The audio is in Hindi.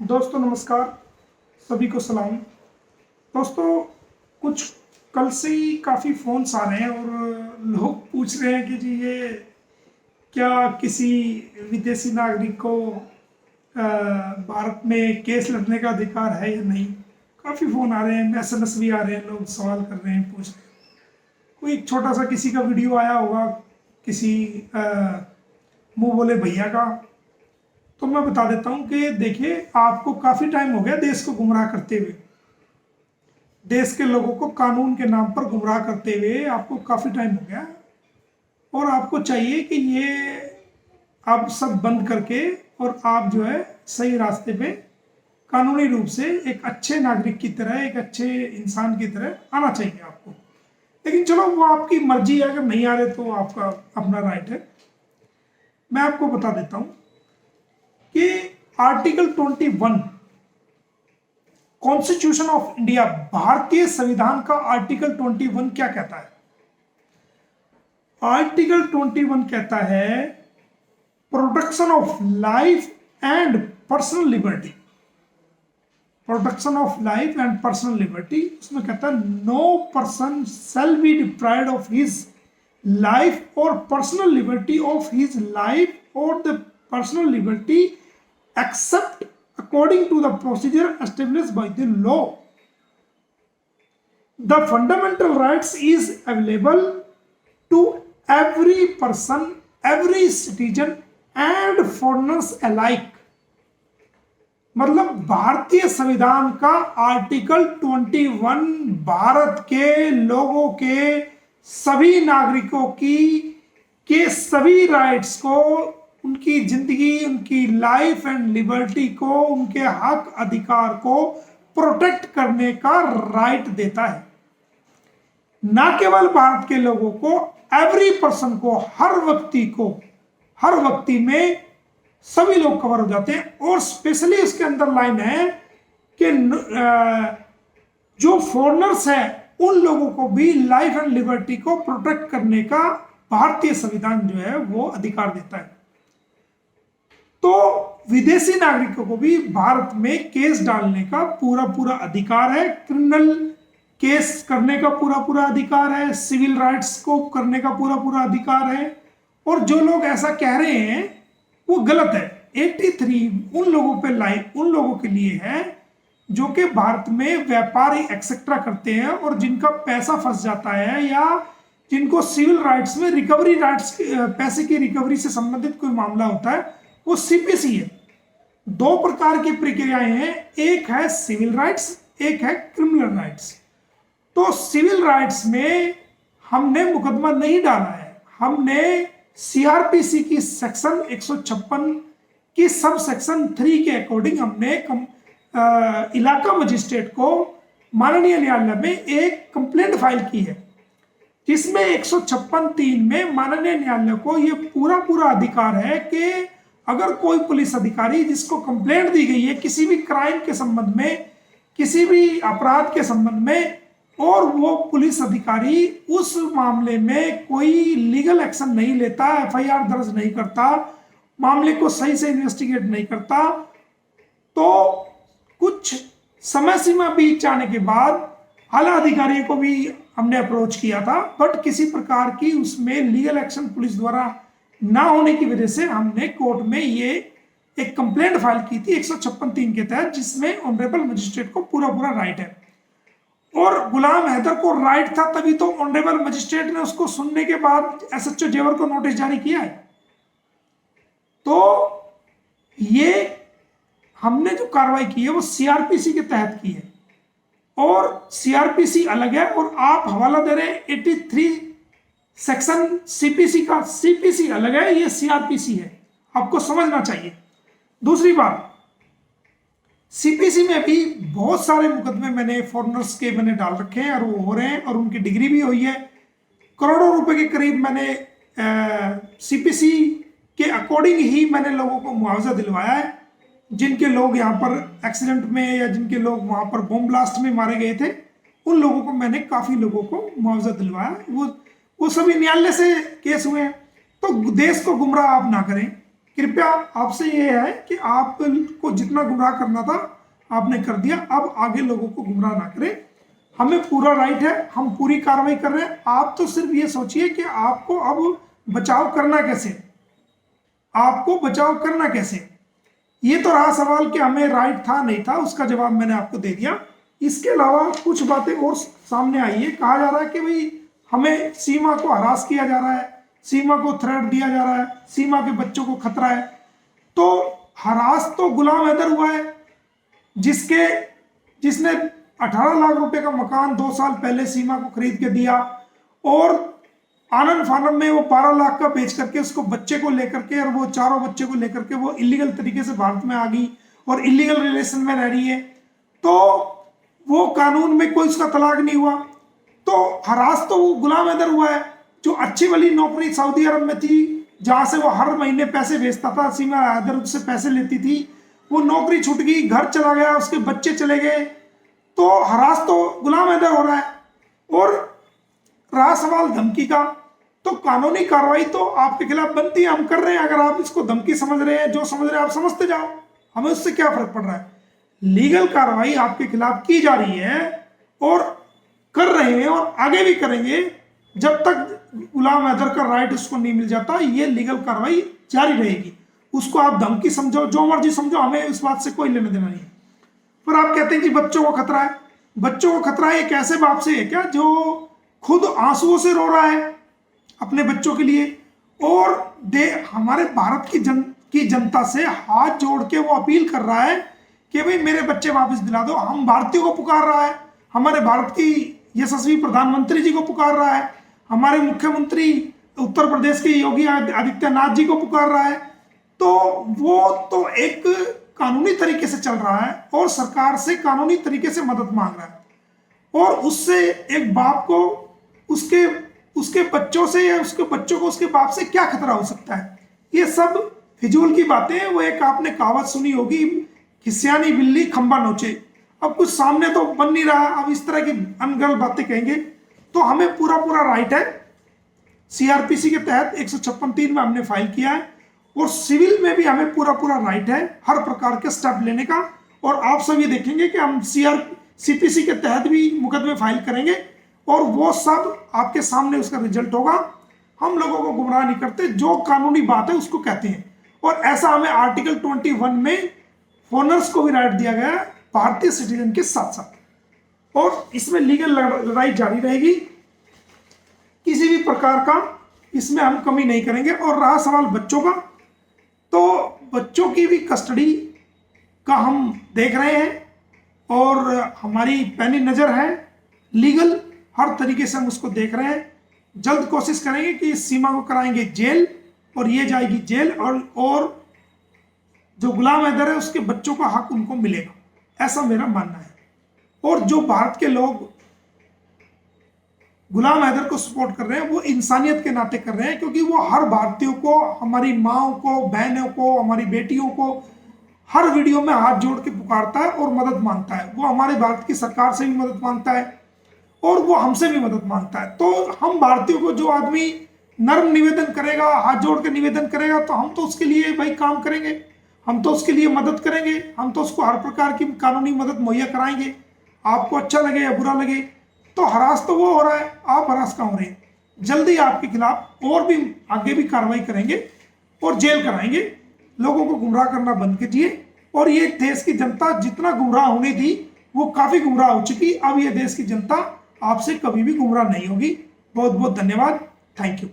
दोस्तों नमस्कार, सभी को सलाम। दोस्तों कुछ कल से ही काफ़ी फ़ोन्स आ रहे हैं और लोग पूछ रहे हैं कि जी ये क्या किसी विदेशी नागरिक को भारत में केस लड़ने का अधिकार है या नहीं। काफ़ी फ़ोन आ रहे हैं, एसएमएस भी आ रहे हैं, लोग सवाल कर रहे हैं, पूछ रहे हैं। कोई एक छोटा सा किसी का वीडियो आया होगा किसी मुँह बोले भैया का, तो मैं बता देता हूं कि देखिए आपको काफ़ी टाइम हो गया देश को गुमराह करते हुए, देश के लोगों को कानून के नाम पर गुमराह करते हुए आपको काफ़ी टाइम हो गया। और आपको चाहिए कि ये आप सब बंद करके और आप जो है सही रास्ते पे कानूनी रूप से एक अच्छे नागरिक की तरह, एक अच्छे इंसान की तरह आना चाहिए आपको। लेकिन चलो वो आपकी मर्जी है, अगर नहीं आ रहे तो आपका अपना राइट है। मैं आपको बता देता हूं कि आर्टिकल 21 कॉन्स्टिट्यूशन ऑफ इंडिया, भारतीय संविधान का आर्टिकल 21 क्या कहता है। आर्टिकल 21 कहता है protection of life and personal liberty. Protection of life and personal liberty, उसमें कहता है no person shall be deprived of his life और personal liberty of his life और the personal liberty except according to the procedure established by the law. The fundamental rights is available to every person, every citizen and foreigners alike. मतलब भारतीय संविधान का आर्टिकल 21 भारत के लोगों के सभी नागरिकों के सभी राइट्स को, उनकी जिंदगी, उनकी लाइफ एंड लिबर्टी को, उनके हक अधिकार को प्रोटेक्ट करने का राइट देता है। ना केवल भारत के लोगों को, एवरी पर्सन को, हर व्यक्ति में सभी लोग कवर हो जाते हैं। और स्पेशली इसके अंदर लाइन है कि जो फॉरेनर्स हैं उन लोगों को भी लाइफ एंड लिबर्टी को प्रोटेक्ट करने का भारतीय संविधान जो है वो अधिकार देता है। तो विदेशी नागरिकों को भी भारत में केस डालने का पूरा अधिकार है, क्रिमिनल केस करने का पूरा अधिकार है, सिविल राइट्स को करने का पूरा अधिकार है। और जो लोग ऐसा कह रहे हैं वो गलत है। 83 उन लोगों के लिए है जो कि भारत में व्यापार एक्सेट्रा करते हैं और जिनका पैसा फंस जाता है या जिनको सिविल राइट्स में रिकवरी राइट्स, पैसे की रिकवरी से संबंधित कोई मामला होता है, वो सीपीसी है। दो प्रकार की प्रक्रियाएं हैं, एक है सिविल राइट्स, एक है क्रिमिनल राइट्स। तो सिविल राइट्स में हमने मुकदमा नहीं डाला है, हमने सीआरपीसी की सेक्शन 156 की सब सेक्शन 3 के अकॉर्डिंग हमने इलाका मजिस्ट्रेट को माननीय न्यायालय में एक कंप्लेंट फाइल की है, जिसमें 156(3) में माननीय न्यायालय को यह पूरा अधिकार है कि अगर कोई पुलिस अधिकारी जिसको कंप्लेंट दी गई है किसी भी क्राइम के संबंध में, किसी भी अपराध के संबंध में, और वो पुलिस अधिकारी उस मामले में कोई लीगल एक्शन नहीं लेता, एफआईआर दर्ज नहीं करता, मामले को सही से इन्वेस्टिगेट नहीं करता, तो कुछ समय सीमा बीत जाने के बाद आला अधिकारियों को भी हमने अप्रोच किया था, बट किसी प्रकार की उसमें लीगल एक्शन पुलिस द्वारा ना होने की वजह से हमने कोर्ट में ये एक कंप्लेंट फाइल की थी 156(3) के तहत, जिसमें ऑनरेबल मजिस्ट्रेट को पूरा राइट है। और गुलाम हैदर को राइट था, तभी तो ऑनरेबल मजिस्ट्रेट ने उसको सुनने के बाद एसएचओ जेवर को नोटिस जारी किया है। तो ये हमने जो कार्रवाई की है वो सीआरपीसी के तहत की है, और सीआरपीसी अलग है और आप हवाला दे रहे हैं 83 सेक्शन सीपीसी का। सीपीसी अलग है, ये सीआरपीसी है, आपको समझना चाहिए। दूसरी बात, सीपीसी में भी बहुत सारे मुकदमे मैंने फॉरेनर्स के डाल रखे हैं और वो हो रहे हैं और उनकी डिग्री भी हुई है। करोड़ों रुपए के करीब मैंने सीपीसी के अकॉर्डिंग ही मैंने लोगों को मुआवजा दिलवाया है। जिनके लोग यहाँ पर एक्सीडेंट में या जिनके लोग वहाँ पर बम ब्लास्ट में मारे गए थे, उन लोगों को मैंने काफ़ी लोगों को मुआवजा दिलवाया। वो सभी न्यायालय से केस हुए हैं। तो देश को गुमराह आप ना करें, कृपया आपसे ये है कि आपको जितना गुमराह करना था आपने कर दिया, अब आगे लोगों को गुमराह ना करें। हमें पूरा राइट है, हम पूरी कार्रवाई कर रहे हैं। आप तो सिर्फ ये सोचिए कि आपको अब बचाव करना कैसे, आपको बचाव करना कैसे। ये तो रहा सवाल कि हमें राइट था नहीं था, उसका जवाब मैंने आपको दे दिया। इसके अलावा कुछ बातें और सामने आई है। कहा जा रहा है कि भाई हमें सीमा को हरास किया जा रहा है, सीमा को थ्रेट दिया जा रहा है, सीमा के बच्चों को खतरा है। तो हरास तो गुलाम हैदर हुआ है, जिसने 18 लाख रुपए का मकान 2 साल पहले सीमा को खरीद के दिया, और आनंद फानन में वो 12 लाख का बेच करके उसको बच्चे को लेकर के, और वो चारों बच्चे को लेकर के वो इलीगल तरीके से भारत में आ गई और इलीगल रिलेशन में रह रही है। तो वो कानून में कोई उसका तलाक नहीं हुआ। तो हरास तो वो गुलाम हैदर हुआ है, जो अच्छी वाली नौकरी सऊदी अरब में थी, जहां से वो हर महीने पैसे भेजता था, सीमा हैदर उससे पैसे लेती थी, वो नौकरी छूट गई, घर चला गया, उसके बच्चे चले गए। तो हरास तो गुलाम हैदर हो रहा है। और रहा सवाल धमकी का, तो कानूनी कार्रवाई तो आपके खिलाफ बनती है, हम कर रहे हैं। अगर आप इसको धमकी समझ रहे हैं, जो समझ रहे हैं आप समझते जाओ, हमें उससे क्या फर्क पड़ रहा है। लीगल कार्रवाई आपके खिलाफ की जा रही है और कर रहे हैं और आगे भी करेंगे जब तक गुलाम हैदर का राइट उसको नहीं मिल जाता। ये लीगल कार्रवाई जारी रहेगी। उसको आप धमकी समझो, जो मर्जी समझो, हमें इस बात से कोई लेना देना नहीं है। पर आप कहते हैं कि बच्चों को खतरा है। बच्चों को खतरा है, एक ऐसे बाप से है क्या जो खुद आंसुओं से रो रहा है अपने बच्चों के लिए, और हमारे भारत की जनता से हाथ जोड़ के वो अपील कर रहा है कि भाई मेरे बच्चे वापस दिला दो। हम भारतीयों को पुकार रहा है, हमारे भारत की यशस्वी प्रधानमंत्री जी को पुकार रहा है, हमारे मुख्यमंत्री उत्तर प्रदेश के योगी आदित्यनाथ जी को पुकार रहा है। तो वो तो एक कानूनी तरीके से चल रहा है और सरकार से कानूनी तरीके से मदद मांग रहा है, और उससे एक बाप को उसके बच्चों से या उसके बच्चों को उसके बाप से क्या खतरा हो सकता है। ये सब फिजूल की बातें हैं। वो एक आपने कहावत सुनी होगी, खिसियानी बिल्ली खंबा नोचे। अब कुछ सामने तो बन नहीं रहा, अब इस तरह की अनगढ़ बातें कहेंगे तो हमें पूरा राइट है। सीआरपीसी के तहत 156(3) में हमने फाइल किया है, और सिविल में भी हमें पूरा राइट है हर प्रकार के स्टेप लेने का। और आप सब ये देखेंगे कि हम सीपीसी के तहत भी मुकदमे फाइल करेंगे, और वो सब आपके सामने उसका रिजल्ट होगा। हम लोगों को गुमराह नहीं करते, जो कानूनी बात है उसको कहते हैं। और ऐसा हमें आर्टिकल 21 में फॉरेनर्स को भी राइट दिया गया है भारतीय सिटीजन के साथ साथ, और इसमें लीगल लड़ाई जारी रहेगी। किसी भी प्रकार का इसमें हम कमी नहीं करेंगे। और रहा सवाल बच्चों का, तो बच्चों की भी कस्टडी का हम देख रहे हैं, और हमारी पैनी नज़र है, लीगल हर तरीके से हम उसको देख रहे हैं। जल्द कोशिश करेंगे कि इस सीमा को कराएंगे जेल, और ये जाएगी जेल, और जो गुलाम हैदर है उसके बच्चों का हक उनको मिलेगा, ऐसा मेरा मानना है। और जो भारत के लोग गुलाम हैदर को सपोर्ट कर रहे हैं वो इंसानियत के नाते कर रहे हैं, क्योंकि वो हर भारतीयों को, हमारी माओं को, बहनों को, हमारी बेटियों को हर वीडियो में हाथ जोड़ के पुकारता है और मदद मांगता है। वो हमारे भारत की सरकार से भी मदद मांगता है और वो हमसे भी मदद मांगता है। तो हम भारतीयों को, जो आदमी नर्म निवेदन करेगा, हाथ जोड़ के निवेदन करेगा, तो हम तो उसके लिए भाई काम करेंगे, हम तो उसके लिए मदद करेंगे, हम तो उसको हर प्रकार की कानूनी मदद मुहैया कराएंगे। आपको अच्छा लगे या बुरा लगे, तो हरास तो वो हो रहा है, आप हरास का हो रहे हैं। जल्दी आपके खिलाफ और भी आगे भी कार्रवाई करेंगे और जेल कराएंगे। लोगों को गुमराह करना बंद कीजिए। और ये देश की जनता जितना गुमराह होनी थी वो काफ़ी गुमराह हो चुकी। अब ये देश की जनता आपसे कभी भी गुमराह नहीं होगी। बहुत बहुत धन्यवाद। Thank you.